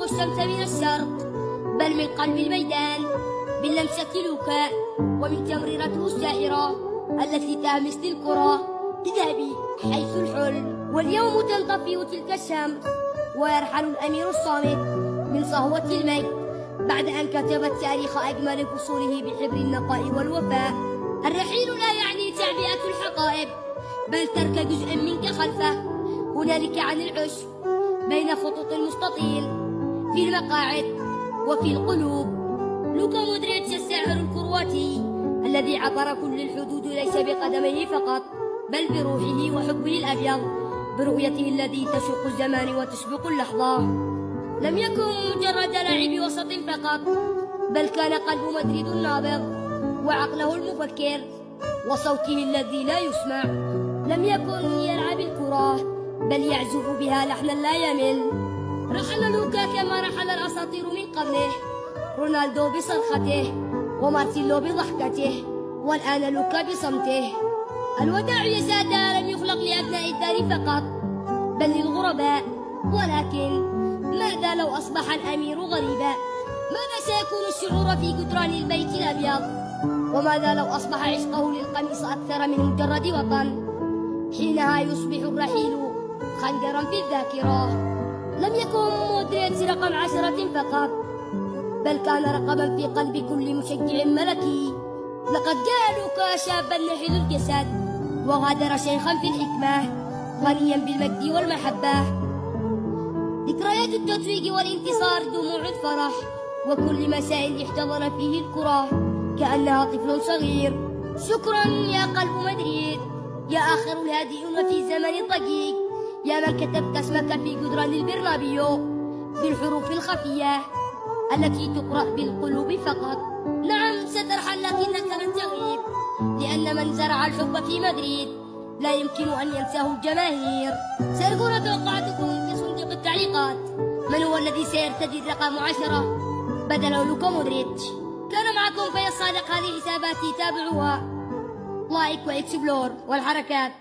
الشمس من الشرق بل من قلب الميدان، باللمسة لوكا ومن تمريرته السائرة التي تهمس للكرة تذهبي حيث الحلم. واليوم تنطفئ تلك الشمس ويرحل الأمير الصامت من صهوة المجد بعد أن كتب التاريخ أجمل فصوله بحبر النقاء والوفاء. الرحيل لا يعني تعبئة الحقائب بل ترك جزء منك خلفه. هنالك عن العشب بين خطوط المستطيل في المقاعد وفي القلوب. لوكا مودريتش الساحر الكرواتي الذي عبر كل الحدود ليس بقدميه فقط بل بروحه وحبه الأبيض، برؤيته التي تشق الزمان وتسبق اللحظة. لم يكن مجرد لاعب وسط فقط بل كان قلب مدريد النابض وعقله المفكر وصوته الذي لا يسمع. لم يكن يلعب الكرة بل يعزف بها لحنا لا يمل. رحل لوكا كما رحل الأساطير من قبله، رونالدو بصرخته ومارسيلو بضحكته والآن لوكا بصمته. الوداع يا سادة لم يخلق لأبناء الدار فقط بل للغرباء. ولكن ماذا لو أصبح الأمير غريبا؟ ماذا سيكون الشعور في جدران البيت الأبيض؟ وماذا لو أصبح عشقه للقميص أكثر من مجرد وطن؟ حينها يصبح الرحيل خنجرا في الذاكرة. لم يكن مودريتش رقم 10 فقط بل كان رقبا في قلب كل مشجع ملكي. لقد جاء لوكا شابا نحيل الجسد وغادر شيخا في الحكمة غنيا بالمجد والمحبة. ذكريات التتويج والانتصار، دموع الفرح وكل مساء احتضن فيه الكرة كأنها طفل صغير. شكرا يا قلب مدريد، يا آخر الهادئون في زمن ضيق، يا من كتبت اسمك في جدران البرنابيو بالحروف الخفية التي تقرأ بالقلوب فقط. نعم سترحل لكنك لن تغيب، لأن من زرع الحب في مدريد لا يمكن أن ينساه الجماهير. سيكون توقعاتكم في صندوق التعليقات. من هو الذي سيرتدي الرقم 10 بدل لوكا مودريتش؟ كان معكم فيصل صادق. هذه حساباتي، تابعوها لايك واكسبلور والحركات.